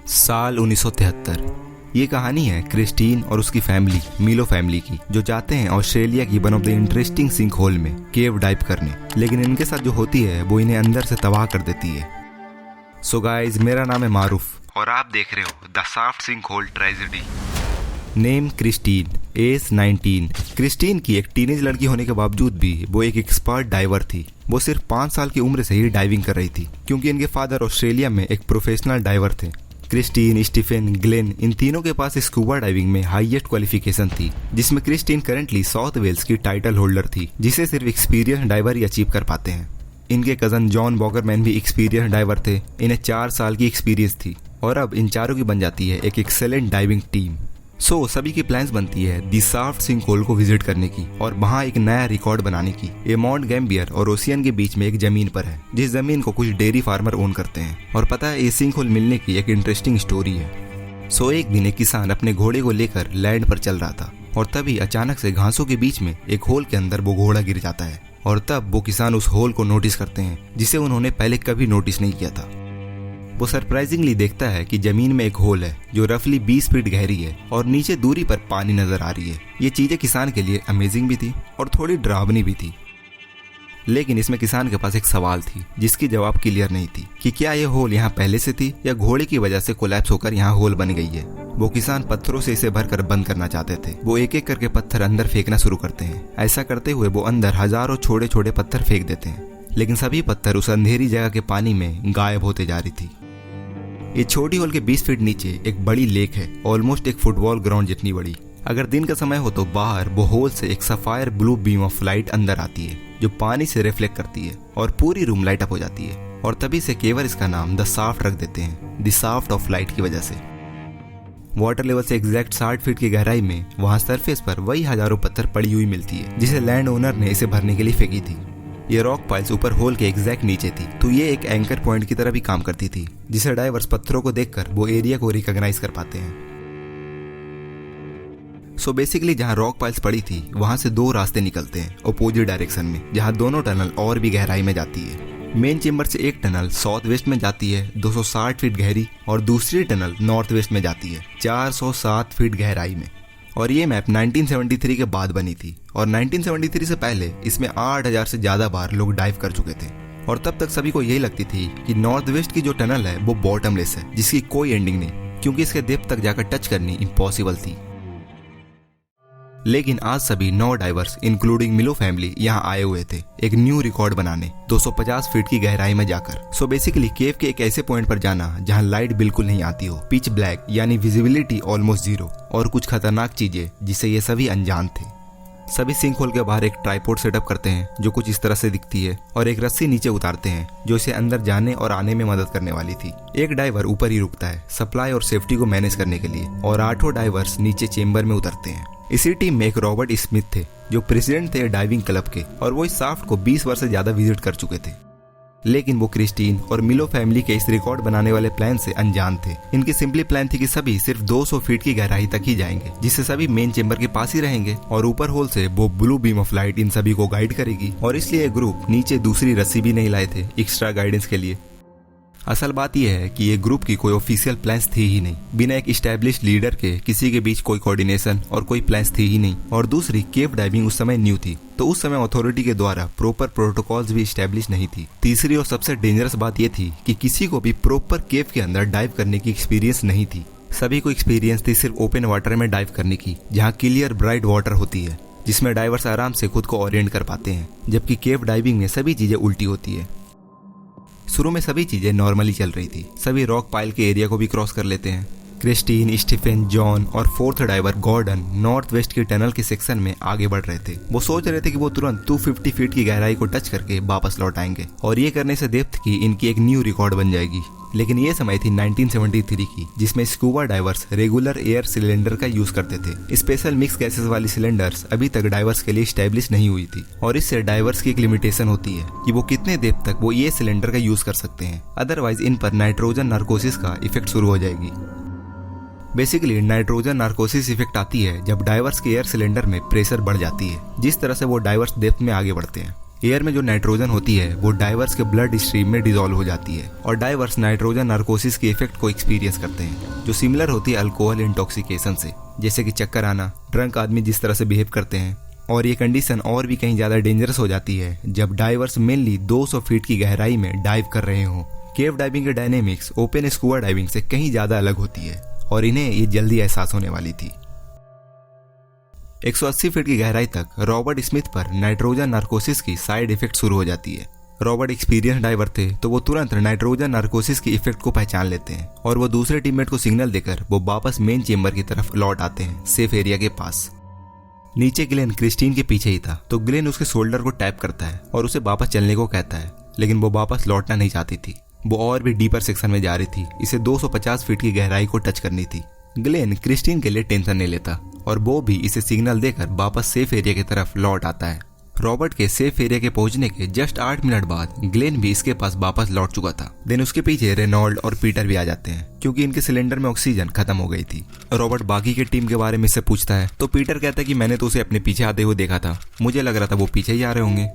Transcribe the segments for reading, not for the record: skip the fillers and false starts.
साल 1973। ये कहानी है क्रिस्टीन और उसकी फैमिली मिलो फैमिली की, जो जाते हैं ऑस्ट्रेलिया की one of the interesting sinkhole में केव डाइव करने। लेकिन इनके साथ जो होती है वो इन्हें अंदर से तबाह कर देती है। सो गाइज, मेरा नाम है मारूफ और आप देख रहे हो the shaft sinkhole tragedy. Name Christine, age 19। Christine की एक टीनेज लड़की होने के बावजूद भी वो एक एक्सपर्ट डाइवर थी। वो सिर्फ 5 साल की उम्र से ही डाइविंग कर रही थी, क्योंकि इनके फादर ऑस्ट्रेलिया में एक प्रोफेशनल डाइवर थे। क्रिस्टीन, स्टीफन, ग्लेन, इन तीनों के पास स्कूबा डाइविंग में हाईएस्ट क्वालिफिकेशन थी, जिसमें क्रिस्टीन करंटली साउथ वेल्स की टाइटल होल्डर थी, जिसे सिर्फ एक्सपीरियंस डाइवर ही अचीव कर पाते हैं। इनके कजन जॉन बॉगरमैन भी एक्सपीरियंस डाइवर थे। इन्हें 4 साल की एक्सपीरियंस थी और अब इन चारों की बन जाती है एक एक्सेलेंट डाइविंग टीम। सभी की प्लान्स बनती है दी साफ्ट सिंक होल को विजिट करने की और वहाँ एक नया रिकॉर्ड बनाने की। ये माउंट गैम्बियर और ओशियन के बीच में एक जमीन पर है, जिस जमीन को कुछ डेयरी फार्मर ओन करते हैं। और पता है, ये सिंक होल मिलने की एक इंटरेस्टिंग स्टोरी है। एक दिन एक किसान अपने घोड़े को लेकर लैंड पर चल रहा था और तभी अचानक से घासों के बीच में एक होल के अंदर वो घोड़ा गिर जाता है। और तब वो किसान उस होल को नोटिस करते हैं, जिसे उन्होंने पहले कभी नोटिस नहीं किया था। वो सरप्राइजिंगली देखता है कि जमीन में एक होल है जो रफली 20 फीट गहरी है और नीचे दूरी पर पानी नजर आ रही है। ये चीजें किसान के लिए अमेजिंग भी थी और थोड़ी डरावनी भी थी। लेकिन इसमें किसान के पास एक सवाल थी, जिसकी जवाब क्लियर नहीं थी कि क्या ये होल यहाँ पहले से थी या घोड़े की वजह से कोलैप्स होकर यहाँ होल बन गई है। वो किसान पत्थरों से इसे भरकर बंद करना चाहते थे। वो एक एक करके पत्थर अंदर फेंकना शुरू करते हैं। ऐसा करते हुए वो अंदर हजारों छोटे छोटे पत्थर फेंक देते हैं, लेकिन सभी पत्थर उस अंधेरी जगह के पानी में गायब होते जा रही थी। ये छोटी होल के 20 फीट नीचे एक बड़ी लेक है, ऑलमोस्ट एक फुटबॉल ग्राउंड जितनी बड़ी। अगर दिन का समय हो तो बाहर वो होल से एक sapphire blue beam of light अंदर आती है, जो पानी से रिफ्लेक्ट करती है और पूरी रूम लाइट अप हो जाती है। और तभी से केवर इसका नाम द साफ्ट रख देते हैं, द साफ्ट ऑफ लाइट की वजह से। वाटर लेवल से एग्जैक्ट 60 फीट की गहराई में वहां सरफेस पर वही हजारों पत्थर पड़ी हुई मिलती है, जिसे लैंड ओनर ने इसे भरने के लिए फेंकी थी। ये रॉक पाइल्स ऊपर होल के एग्जैक्ट नीचे थी, तो ये एक एंकर पॉइंट की तरह भी काम करती थी, जिसे डाइवर्स पत्थरों को देखकर वो एरिया को रिकॉग्नाइज कर पाते हैं। बेसिकली जहां रॉक पाइल्स पड़ी थी वहां से 2 रास्ते निकलते हैं अपोजिट डायरेक्शन में, जहां दोनों टनल और भी गहराई में जाती है। मेन चेंबर से एक टनल साउथ वेस्ट में जाती है 260 फीट गहरी, और दूसरी टनल नॉर्थ वेस्ट में जाती है 407 फीट गहराई में। और ये मैप 1973 के बाद बनी थी, और 1973 से पहले इसमें 8000 से ज्यादा बार लोग डाइव कर चुके थे। और तब तक सभी को यही लगती थी कि नॉर्थ वेस्ट की जो टनल है वो बॉटमलेस है, जिसकी कोई एंडिंग नहीं, क्योंकि इसके डेप्थ तक जाकर टच करनी इम्पॉसिबल थी। लेकिन आज सभी 9 डाइवर्स इंक्लूडिंग मिलो फैमिली यहाँ आए हुए थे एक न्यू रिकॉर्ड बनाने, 250 फीट की गहराई में जाकर। बेसिकली केव के एक ऐसे पॉइंट पर जाना जहाँ लाइट बिल्कुल नहीं आती हो, पिच ब्लैक यानी विजिबिलिटी ऑलमोस्ट 0, और कुछ खतरनाक चीजें जिससे ये सभी अनजान थे। सभी सिंक होल के बाहर एक ट्राइपॉड सेटअप करते हैं जो कुछ इस तरह से दिखती है, और एक रस्सी नीचे उतारते हैं जो इसे अंदर जाने और आने में मदद करने वाली थी। एक डाइवर ऊपर ही रुकता है सप्लाई और सेफ्टी को मैनेज करने के लिए, और 8 डाइवर्स नीचे चेंबर में उतरते हैं। इसी टीम में एक रॉबर्ट स्मिथ थे, जो प्रेसिडेंट थे डाइविंग क्लब के, और वो इस साफ्ट को 20 वर्ष से ज्यादा विजिट कर चुके थे। लेकिन वो क्रिस्टीन और मिलो फैमिली के इस रिकॉर्ड बनाने वाले प्लान से अनजान थे। इनकी सिंपली प्लान थी कि सभी सिर्फ 200 फीट की गहराई तक ही जाएंगे, जिससे सभी मेन चेंबर के पास ही रहेंगे, और ऊपर होल से वो blue beam of light in सभी को गाइड करेगी। और इसलिए ग्रुप नीचे दूसरी रस्सी भी नहीं लाए थे एक्स्ट्रा गाइडेंस के लिए। असल बात यह है कि ये ग्रुप की कोई ऑफिशियल प्लान्स थी ही नहीं। बिना एक एस्टैब्लिश्ड लीडर के किसी के बीच कोई कोऑर्डिनेशन और कोई प्लान्स थी ही नहीं। और दूसरी, केव डाइविंग उस समय न्यू थी, तो उस समय अथॉरिटी के द्वारा प्रॉपर प्रोटोकॉल्स भी एस्टैब्लिश नहीं थी। तीसरी और सबसे डेंजरस बात यह थी कि किसी को भी प्रॉपर केव के अंदर डाइव करने की एक्सपीरियंस नहीं थी। सभी को एक्सपीरियंस थी सिर्फ ओपन वाटर में डाइव करने की, जहाँ क्लियर ब्राइट वाटर होती है, जिसमें डाइवर्स आराम से खुद को ओरिएंट कर पाते हैं, जबकि केव डाइविंग में सभी चीजें उल्टी होती है। शुरू में सभी चीजें नॉर्मली चल रही थी। सभी रॉक पाइल के एरिया को भी क्रॉस कर लेते हैं। क्रिस्टीन, स्टीफन, जॉन और 4th diver Gordon north west के टनल के सेक्शन में आगे बढ़ रहे थे। वो सोच रहे थे कि वो तुरंत 250 फीट की गहराई को टच करके वापस लौट आएंगे, और ये करने से डेप्थ की इनकी एक न्यू रिकॉर्ड बन जाएगी। लेकिन ये समय थी 1973 की, जिसमें scuba divers regular air cylinder का यूज करते थे। स्पेशल मिक्स गैसेस वाली सिलेंडर्स अभी तक डाइवर्स के लिए स्टैब्लिश नहीं हुई थी, और इससे डाइवर्स की एक लिमिटेशन होती है कि वो कितने देर तक वो ये सिलेंडर का यूज कर सकते हैं, अदरवाइज इन पर नाइट्रोजन नार्कोसिस का इफेक्ट शुरू हो जाएगी। बेसिकली नाइट्रोजन नार्कोसिस इफेक्ट आती है जब डाइवर्स के एयर सिलेंडर में प्रेशर बढ़ जाती है, जिस तरह से वो डाइवर्स डेप्थ में आगे बढ़ते हैं। एयर में जो नाइट्रोजन होती है वो डाइवर्स के ब्लड स्ट्रीम में डिसॉल्व हो जाती है और डाइवर्स नाइट्रोजन नार्कोसिस के इफेक्ट को एक्सपीरियंस करते हैं, जो सिमिलर होती है अल्कोहल इंटॉक्सिकेशन से, जैसे कि चक्कर आना, ड्रंक आदमी जिस तरह से बिहेव करते हैं। और ये कंडीशन और भी कहीं ज्यादा डेंजरस हो जाती है जब डाइवर्स मेनली 200 फीट की गहराई में डाइव कर रहे हों। केव डाइविंग के डायनेमिक्स ओपन स्कूबा डाइविंग से कहीं ज्यादा अलग होती है और इन्हें ये जल्दी एहसास होने वाली थी। 180 फीट की गहराई तक रॉबर्ट स्मिथ पर नाइट्रोजन नार्कोसिस की साइड इफेक्ट शुरू हो जाती है। रॉबर्ट एक्सपीरियंस डाइवर थे तो वो तुरंत नाइट्रोजन नार्कोसिस की इफेक्ट को पहचान लेते हैं और वो दूसरे टीममेट को सिग्नल देकर वो वापस मेन चेंबर की तरफ लौट आते हैं, सेफ एरिया के पास। नीचे ग्लेन क्रिस्टीन के पीछे ही था तो ग्लेन उसके शोल्डर को टैप करता है और उसे वापस चलने को कहता है, लेकिन वो वापस लौटना नहीं चाहती थी। वो और भी डीपर सेक्शन में जा रही थी, इसे 250 फीट की गहराई को टच करनी थी। ग्लेन क्रिस्टीन के लिए टेंशन नहीं लेता और वो भी इसे सिग्नल देकर वापस सेफ एरिया की तरफ लौट आता है। रॉबर्ट के सेफ एरिया के पहुंचने के जस्ट 8 मिनट बाद ग्लेन भी इसके पास वापस लौट चुका था। देन उसके पीछे रेनॉल्ड और पीटर भी आ जाते हैं क्योंकि इनके सिलेंडर में ऑक्सीजन खत्म हो गई थी। रॉबर्ट बाकी के टीम के बारे में इससे पूछता है तो पीटर कहता है कि मैंने तो उसे अपने पीछे आते हुए देखा था, मुझे लग रहा था वो पीछे ही आ रहे होंगे।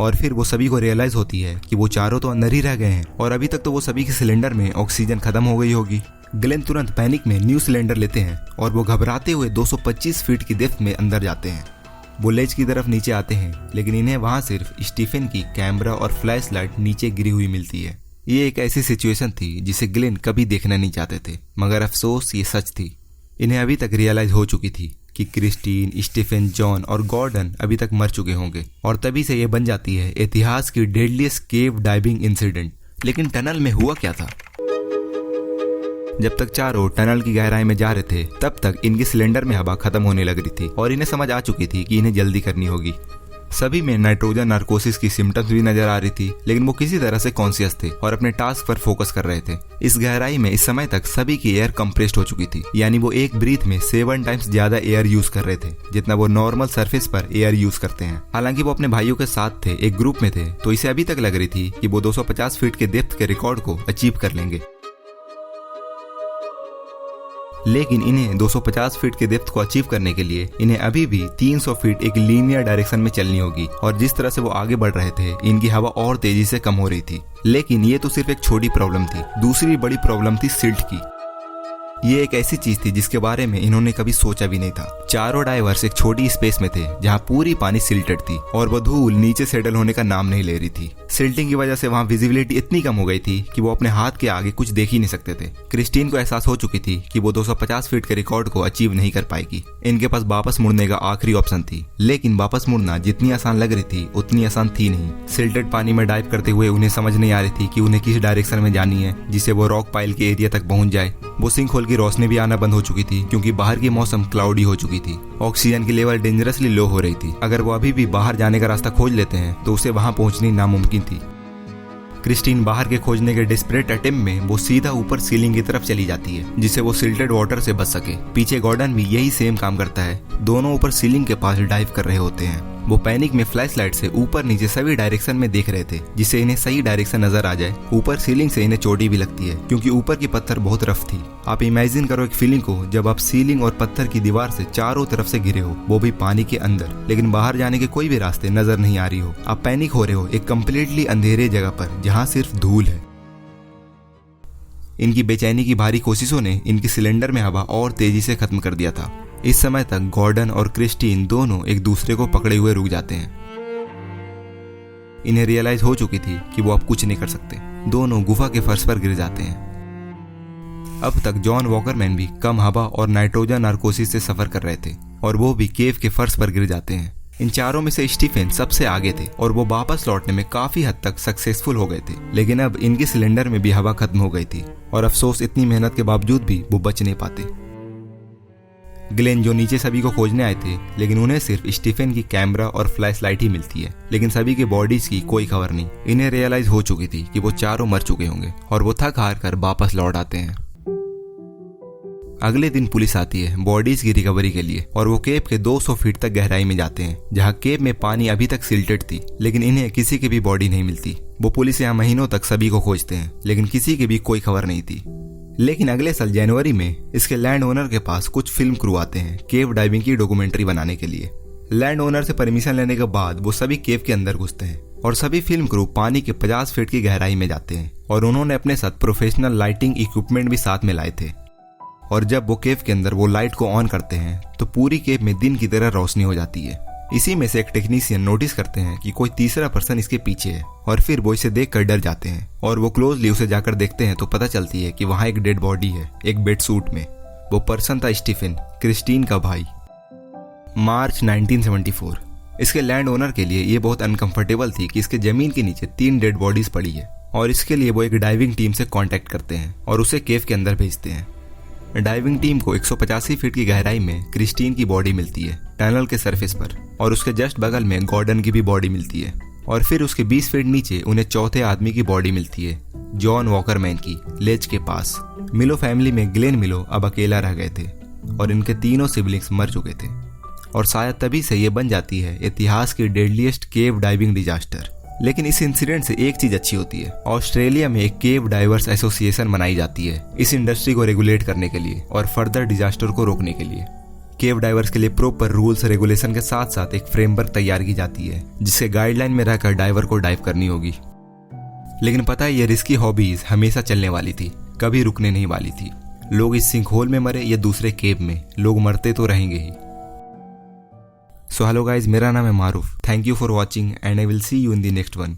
और फिर वो सभी को रियलाइज होती है कि वो चारों तो अंदर ही रह गए हैं और अभी तक तो वो सभी के सिलेंडर में ऑक्सीजन खत्म हो गई होगी। ग्लेन तुरंत पैनिक में न्यू सिलेंडर लेते हैं और वो घबराते हुए 225 फीट की डेप्थ में अंदर जाते हैं। वो लेज की तरफ नीचे आते हैं लेकिन इन्हें वहां सिर्फ स्टीफन की कैमरा और फ्लैश लाइट नीचे गिरी हुई मिलती है। ये एक ऐसी सिचुएशन थी जिसे ग्लेन कभी देखना नहीं चाहते थे, मगर अफसोस ये सच थी। इन्हें अभी तक रियलाइज हो चुकी थी कि क्रिस्टीन, स्टीफन, जॉन और गॉर्डन अभी तक मर चुके होंगे और तभी से ये बन जाती है इतिहास की डेडलीस्ट केव डाइविंग इंसिडेंट। लेकिन टनल में हुआ क्या था? जब तक चारों टनल की गहराई में जा रहे थे तब तक इनके सिलेंडर में हवा खत्म होने लग रही थी और इन्हें समझ आ चुकी थी कि इन्हें जल्दी करनी होगी। सभी में नाइट्रोजन नार्कोसिस की सिम्टम्स भी नजर आ रही थी, लेकिन वो किसी तरह से कॉन्शियस थे और अपने टास्क पर फोकस कर रहे थे। इस गहराई में इस समय तक सभी की एयर कंप्रेस्ड हो चुकी थी, यानी वो एक ब्रीथ में 7 टाइम्स ज्यादा एयर यूज कर रहे थे जितना वो नॉर्मल सरफेस पर एयर यूज करते हैं। हालांकि वो अपने भाइयों के साथ थे, एक ग्रुप में थे, तो इसे अभी तक लग रही थी कि वो 250 फीट के डेप्थ के रिकॉर्ड को अचीव कर लेंगे। लेकिन इन्हें 250 फीट के डेप्थ को अचीव करने के लिए इन्हें अभी भी 300 फीट एक लीनियर डायरेक्शन में चलनी होगी और जिस तरह से वो आगे बढ़ रहे थे इनकी हवा और तेजी से कम हो रही थी। लेकिन ये तो सिर्फ एक छोटी प्रॉब्लम थी, दूसरी बड़ी प्रॉब्लम थी सिल्ट की। ये एक ऐसी चीज थी जिसके बारे में इन्होंने कभी सोचा भी नहीं था। चारों डाइवर्स एक छोटी स्पेस में थे जहां पूरी पानी सिल्टेड थी और वो धूल नीचे सेटल होने का नाम नहीं ले रही थी। सिल्टिंग की वजह से वहां विजिबिलिटी इतनी कम हो गई थी कि वो अपने हाथ के आगे कुछ देख ही नहीं सकते थे। क्रिस्टीन को एहसास हो चुकी थी कि वो 250 फीट के रिकॉर्ड को अचीव नहीं कर पाएगी। इनके पास वापस मुड़ने का आखिरी ऑप्शन थी, लेकिन वापस मुड़ना जितनी आसान लग रही थी उतनी आसान थी नहीं। सिल्टेड पानी में डाइव करते हुए उन्हें समझ नहीं आ रही थी कि उन्हें किस डायरेक्शन में जानी है जिससे वो रॉक पाइल के एरिया तक पहुंच जाए। वो सिंक होल की रोशनी भी आना बंद हो चुकी थी क्योंकि बाहर की मौसम क्लाउडी हो चुकी थी। ऑक्सीजन की लेवल डेंजरसली लो हो रही थी। अगर वो अभी भी बाहर जाने का रास्ता खोज लेते हैं तो उसे वहां पहुंचनी नामुमकिन थी। क्रिस्टीन बाहर के खोजने के डेस्परेट अटेम्प्ट में वो सीधा ऊपर सीलिंग की तरफ चली जाती है जिससे वो सिल्टेड वाटर से बच सके। पीछे गॉर्डन भी यही सेम काम करता है, दोनों ऊपर सीलिंग के पास डाइव कर रहे होते हैं। वो पैनिक में फ्लैश लाइट से ऊपर नीचे सभी डायरेक्शन में देख रहे थे जिससे इन्हें सही डायरेक्शन नजर आ जाए। ऊपर सीलिंग से इन्हें चोटी भी लगती है क्योंकि ऊपर की पत्थर बहुत रफ थी। आप इमेजिन करो एक फीलिंग को जब आप सीलिंग और पत्थर की दीवार से चारों तरफ से घिरे हो, वो भी पानी के अंदर, लेकिन बाहर जाने के कोई भी रास्ते नजर नहीं आ रही हो। आप पैनिक हो रहे हो एक कम्प्लीटली अंधेरे जगह पर जहाँ सिर्फ धूल है। इनकी बेचैनी की भारी कोशिशों ने इनके सिलेंडर में हवा और तेजी से खत्म कर दिया था। इस समय तक गॉर्डन और क्रिस्टीन दोनों एक दूसरे को पकड़े हुए रुक जाते हैं। इन्हें रियलाइज हो चुकी थी कि वो अब कुछ नहीं कर सकते। दोनों गुफा के फर्श पर गिर जाते हैं। अब तक जॉन वॉकरमैन भी कम हवा और नाइट्रोजन नार्कोसिस से सफर कर रहे थे और वो भी केव के फर्श पर गिर जाते हैं। इन चारों में से स्टीफन सबसे आगे थे और वो वापस लौटने में काफी हद तक सक्सेसफुल हो गए थे, लेकिन अब इनके सिलेंडर में भी हवा खत्म हो गई थी और अफसोस इतनी मेहनत के बावजूद भी वो बच नहीं पाते। ग्लेन जो नीचे सभी को खोजने आए थे, लेकिन उन्हें सिर्फ स्टीफन की कैमरा और फ्लैश लाइट ही मिलती है, लेकिन सभी के बॉडीज की कोई खबर नहीं। इन्हें रियलाइज हो चुकी थी कि वो चारों मर चुके होंगे और वो थक हार कर वापस लौट आते हैं। अगले दिन पुलिस आती है बॉडीज की रिकवरी के लिए और वो केव के 200 फीट तक गहराई में जाते हैं जहाँ केव में पानी अभी तक सिल्टेड थी, लेकिन इन्हें किसी की भी बॉडी नहीं मिलती। वो पुलिस यहाँ महीनों तक सभी को खोजते हैं, लेकिन किसी की भी कोई खबर नहीं थी। लेकिन अगले साल जनवरी में इसके लैंड ओनर के पास कुछ फिल्म क्रू आते हैं केव डाइविंग की डॉक्यूमेंट्री बनाने के लिए। लैंड ओनर से परमिशन लेने के बाद वो सभी केव के अंदर घुसते हैं और सभी फिल्म क्रू पानी के 50 फीट की गहराई में जाते हैं और उन्होंने अपने साथ प्रोफेशनल लाइटिंग इक्विपमेंट भी साथ में लाए थे। और जब वो केव के अंदर वो लाइट को ऑन करते हैं तो पूरी केव में दिन की तरह रोशनी हो जाती है। इसी में से एक टेक्नीशियन नोटिस करते हैं कि कोई तीसरा पर्सन इसके पीछे है और फिर वो इसे देखकर डर जाते हैं और वो क्लोजली उसे जाकर देखते हैं तो पता चलती है कि वहाँ एक डेड बॉडी है, एक बेड सूट में। वो पर्सन था स्टीफन, क्रिस्टीन का भाई। मार्च 1974। इसके लैंड ओनर के लिए ये बहुत अनकंफर्टेबल थी कि इसके जमीन के नीचे 3 डेड बॉडीज पड़ी है और इसके लिए वो एक डाइविंग टीम से कांटेक्ट करते हैं और उसे केव के अंदर भेजते हैं। डाइविंग टीम को 185 फीट की गहराई में क्रिस्टीन की बॉडी मिलती है टनल के सरफेस पर और उसके जस्ट बगल में गॉर्डन की भी बॉडी मिलती है और फिर उसके 20 फीट नीचे उन्हें चौथे आदमी की बॉडी मिलती है, जॉन वॉकरमैन की, लेज के पास। मिलो फैमिली में ग्लेन मिलो अब अकेला रह गए थे और इनके तीनों सिबलिंग्स मर चुके थे और शायद तभी से ये बन जाती है इतिहास की डेडलीस्ट केव डाइविंग डिजास्टर। लेकिन इस इंसिडेंट से एक चीज अच्छी होती है, ऑस्ट्रेलिया में एक केव डाइवर्स एसोसिएशन बनाई जाती है इस इंडस्ट्री को रेगुलेट करने के लिए और फर्दर डिजास्टर को रोकने के लिए। केव डाइवर्स के लिए प्रॉपर रूल्स रेगुलेशन के साथ साथ एक फ्रेमवर्क तैयार की जाती है जिसके गाइडलाइन में रहकर डाइवर को डाइव करनी होगी। लेकिन पता है ये रिस्की हॉबीज हमेशा चलने वाली थी, कभी रुकने नहीं वाली थी। लोग इस सिंक होल में मरे या दूसरे केव में, लोग मरते तो रहेंगे ही। सो हेलो गाइज, मेरा नाम है Maroof. Thank you for watching and I will see you in the next one.